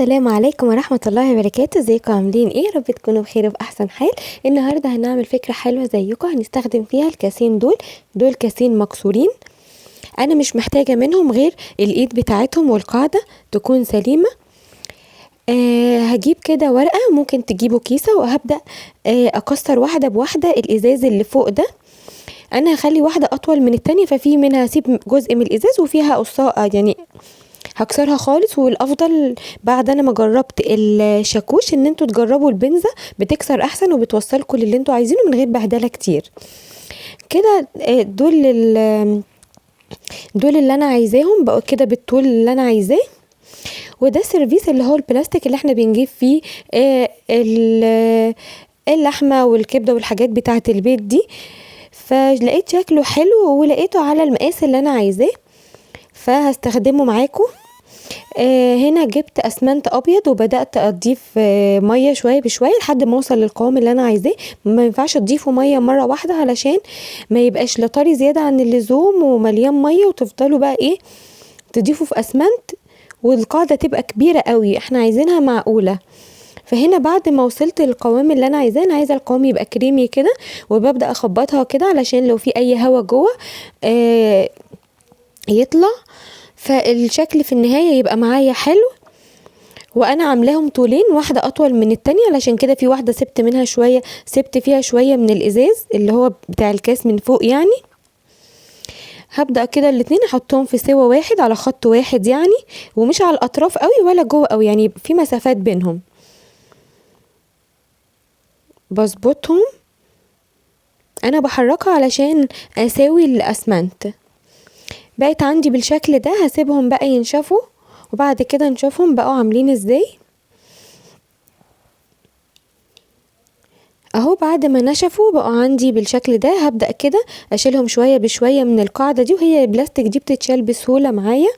السلام عليكم ورحمة الله وبركاته. ازيكم عاملين ايه؟ رب تكونوا بخير وفي احسن حال. النهاردة هنعمل فكرة حلوة زيكم. هنستخدم فيها الكاسين دول كاسين مكسورين. انا مش محتاجة منهم غير الايد بتاعتهم والقاعدة تكون سليمة. هجيب كده ورقة، ممكن تجيبوا كيسة، وهبدأ اكسر واحدة بواحدة الازاز اللي فوق ده. انا هخلي واحدة اطول من التانية، ففي منها هسيب جزء من الازاز وفيها قصاء، يعني هكسرها خالص. والافضل بعد انا ما جربت الشاكوش ان انتوا تجربوا البنزة، بتكسر احسن وبتوصلكوا للي انتوا عايزينه من غير بهدله كتير كده. دول اللي انا عايزاهم بقوا كده بالطول اللي انا عايزاه. وده السيرفيس اللي هو البلاستيك اللي احنا بنجيب فيه اللحمه والكبده والحاجات بتاعه البيت دي. فلقيت شكله حلو ولقيته على المقاس اللي انا عايزاه، فهستخدمه معاكم. هنا جبت اسمنت ابيض وبدات اضيف ميه شويه بشويه لحد ما اوصل للقوام اللي انا عايزاه. ما ينفعش تضيفوا ميه مره واحده علشان ما يبقاش لا طري زياده عن اللزوم ومليان ميه وتفضلوا بقى ايه تضيفوا في اسمنت والقاعده تبقى كبيره قوي. احنا عايزينها معقوله. فهنا بعد ما وصلت للقوام اللي انا عايزاه، انا عايزه القوام يبقى كريمي كده، وببدا اخبطها كده علشان لو في اي هوا جوه يطلع، فالشكل في النهايه يبقى معايا حلو. وانا عاملاهم طولين، واحده اطول من التانية، علشان كده في واحده سبت فيها شويه من الازاز اللي هو بتاع الكاس من فوق يعني. هبدا كده الاتنين احطهم في سوا واحد على خط واحد يعني، ومش على الاطراف قوي ولا جوه قوي، يعني في مسافات بينهم. بظبطهم، انا بحركها علشان اساوي الاسمنت. بقت عندي بالشكل ده، هسيبهم بقى ينشفوا وبعد كده نشوفهم بقوا عاملين ازاي. اهو بعد ما نشفوا بقوا عندي بالشكل ده. هبدأ كده اشيلهم شوية بشوية من القاعدة دي، وهي البلاستيك دي بتتشال بسهولة معايا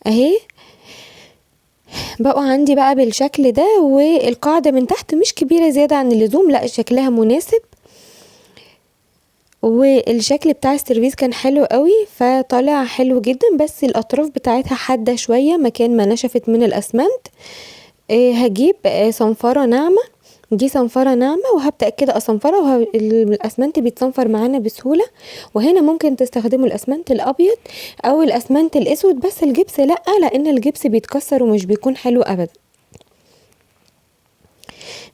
اهي. بقوا عندي بقى بالشكل ده، والقاعدة من تحت مش كبيرة زيادة عن اللزوم، لا شكلها مناسب. والشكل بتاع السيرفيس كان حلو قوي، فطلع حلو جدا، بس الاطراف بتاعتها حادة شوية مكان ما نشفت من الاسمنت. هجيب صنفرة ناعمة، دي صنفرة ناعمة، وهبدأ كده اصنفرها. الاسمنت بيتصنفر معانا بسهولة. وهنا ممكن تستخدموا الاسمنت الابيض او الاسمنت الاسود، بس الجبس لا، لان الجبس بيتكسر ومش بيكون حلو ابدا.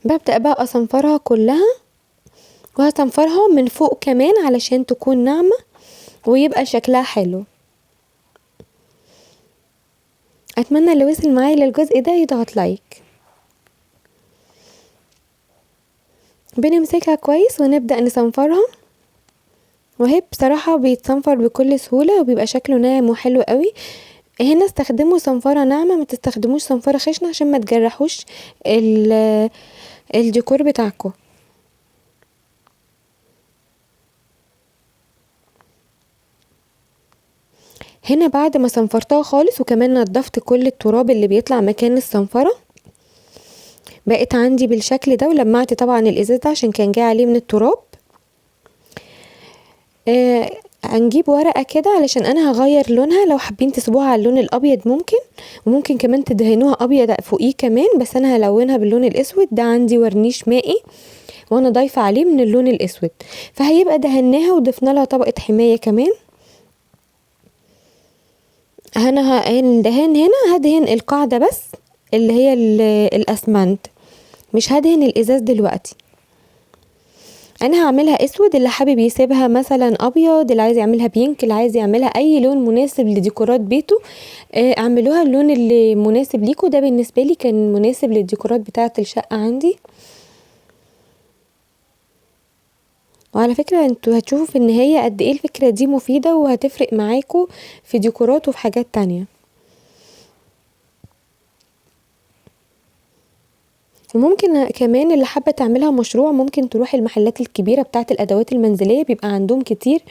ببدأ بقى اصنفرها كلها، وهصنفرها من فوق كمان علشان تكون ناعمة ويبقى شكلها حلو. اتمنى اللي وصل معايا للجزء ده يضغط لايك. بنمسكها كويس ونبدأ نصنفرها، وهي بصراحة بيتصنفر بكل سهولة وبيبقى شكله ناعم وحلو قوي. هنا استخدموا صنفرة ناعمة، ما تستخدموش صنفرة خشنة عشان ما تجرحوش الديكور بتاعكم. هنا بعد ما صنفرتها خالص وكمان نضفت كل التراب اللي بيطلع مكان الصنفرة، بقت عندي بالشكل ده. ولمعت طبعا الازاز ده عشان كان جاي عليه من التراب. هنجيب ورقة كده علشان انا هغير لونها، لو حابين تسيبوها على اللون الابيض ممكن، وممكن كمان تدهنوها ابيض فوقيه كمان، بس انا هلونها باللون الاسود ده. عندي ورنيش مائي وانا ضايفة عليه من اللون الاسود، فهيبقى دهناها وضفنا لها طبقة حماية كمان. انا الدهان هنا هدهن القاعدة بس، اللي هي الاسمنت، مش هدهن الازاز دلوقتي. انا هعملها اسود، اللي حابب يسيبها مثلا ابيض، اللي عايز يعملها بينك، اللي عايز يعملها اي لون مناسب لديكورات بيته اعملوها اللون اللي مناسب ليكوا. ده بالنسبه لي كان مناسب للديكورات بتاعه الشقه عندي. وعلى فكره انتوا هتشوفوا في النهايه قد ايه الفكره دي مفيده وهتفرق معاكوا في ديكورات وفي حاجات تانية. وممكن كمان اللي حابة تعملها مشروع، ممكن تروح المحلات الكبيرة بتاعة الأدوات المنزلية، بيبقى عندهم كتير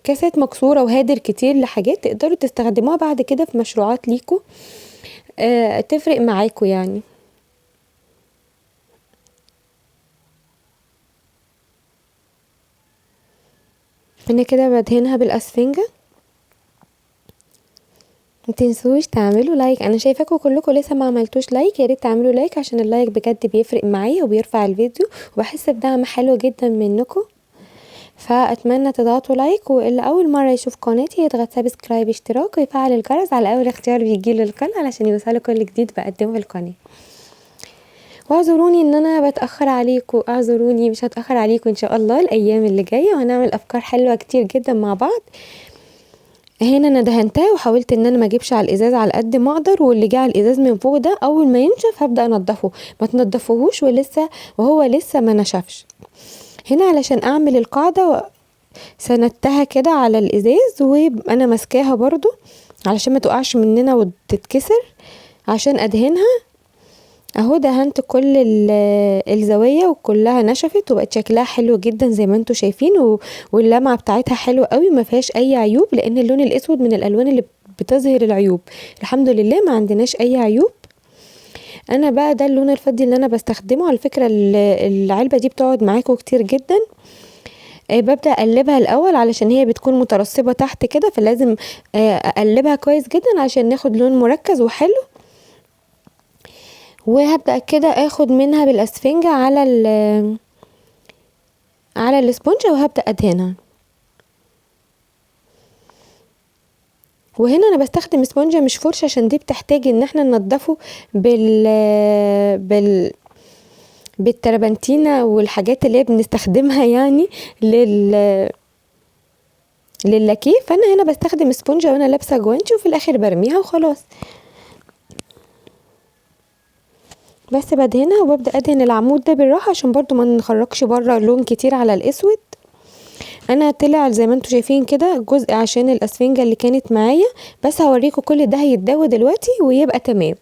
كاسات مكسورة وهادر كتير لحاجات تقدروا تستخدموها بعد كده في مشروعات ليكوا تفرق معاكوا يعني. انا كده بدهنها بالاسفنجة متنسوش تعملوا لايك. انا شايفاكم كلكم لسه ما عملتوش لايك، يا ريت تعملوا لايك عشان اللايك بجد بيفرق معايا وبيرفع الفيديو وبحس بدعم حلو جدا منكم. فاتمنى تضغطوا لايك، واللي اول مره يشوف قناتي يضغط سبسكرايب اشتراك ويفعل الجرس على اول اختيار بيجيله القناه علشان يوصله كل جديد بقدمه في القناه. واعذروني ان انا بتاخر عليكم، اعذروني، مش هتاخر عليكم ان شاء الله الايام اللي جايه، وهنعمل افكار حلوه كتير جدا مع بعض. هنا انا دهنتها وحاولت ان انا ما اجيبش على الازاز على قد ما اقدر، واللي جه على الازاز من فوق ده اول ما ينشف هبدا انضفه، ما تنضفوهوش وهو لسه ما نشفش. هنا علشان اعمل القاعده سندتها كده على الازاز وانا ماسكاها برضو علشان ما تقعش مننا وتتكسر عشان ادهنها. اهو دهنت كل الزوايا وكلها نشفت وبقت شكلها حلو جدا زي ما انتم شايفين، واللمعه بتاعتها حلوه قوي ما فيهاش اي عيوب، لان اللون الاسود من الالوان اللي بتظهر العيوب. الحمد لله ما عندناش اي عيوب. انا بقى ده اللون الفضي اللي انا بستخدمه. على فكره العلبه دي بتقعد معاكم كتير جدا. ببدأ اقلبها الاول علشان هي بتكون مترسبة تحت كده، فلازم اقلبها كويس جدا عشان ناخد لون مركز وحلو. وهبدأ كده اخد منها بالاسفنجة على الاسبونجة وهبدأ ادهنها. وهنا انا بستخدم اسبونجة مش فرشة عشان دي بتحتاج ان احنا ننضفه بالتربنتينة والحاجات اللي بنستخدمها يعني للاكيه. فانا هنا بستخدم اسبونجة وانا لابسه جوانتي وفي الاخر برميها وخلاص. بس بدهنها وببدأ ادهن العمود ده بالراحة عشان برضو ما نخرجش بره لون كتير على الاسود. انا طلع زي ما انتم شايفين كده جزء عشان الاسفنجة اللي كانت معايا، بس هوريكم كل ده هيتداوى دلوقتي ويبقى تمام.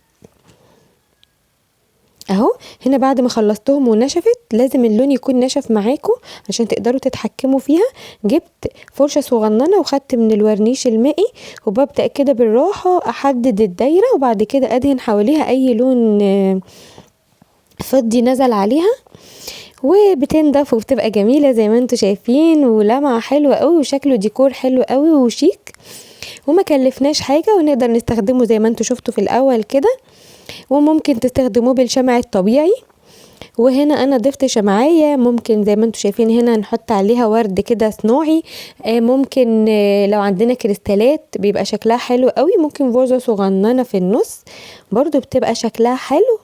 اهو هنا بعد ما خلصتهم ونشفت، لازم اللون يكون نشف معاكم عشان تقدروا تتحكموا فيها. جبت فرشة صغننة وخدت من الورنيش المائي وببدأ كده بالراحة احدد الدايرة، وبعد كده ادهن حواليها اي لون فضي نزل عليها، وبتنضف وبتبقى جميلة زي ما انتوا شايفين، ولمعة حلوة قوي وشكله ديكور حلو قوي وشيك، وما كلفناش حاجة ونقدر نستخدمه زي ما انتوا شفتوا في الاول كده. وممكن تستخدموه بالشمع الطبيعي. وهنا انا ضفت شمعية، ممكن زي ما انتوا شايفين هنا نحط عليها ورد كده صناعي، ممكن لو عندنا كريستالات بيبقى شكلها حلو قوي، ممكن فوزة صغننة في النص برضو بتبقى شكلها حلو.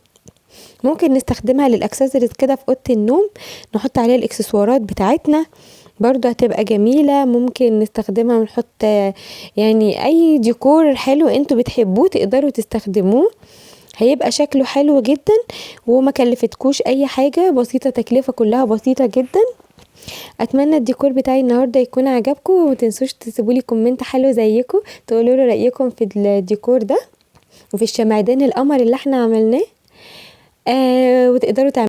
ممكن نستخدمها للاكسسوارز كده في اوضه النوم، نحط عليها الاكسسوارات بتاعتنا برضو هتبقى جميلة. ممكن نستخدمها ونحط يعني اي ديكور حلو انتوا بتحبوه تقدروا تستخدموه، هيبقى شكله حلو جدا وما كلفتكوش اي حاجة، بسيطة، تكلفة كلها بسيطة جدا. اتمنى الديكور بتاعي النهارده يكون عجبكم، وما تنسوش تسيبولي كومنت حلو زيكم تقولوا لي رايكم في الديكور ده وفي الشمعدان القمر اللي احنا عملناه. وتقدروا تعملوا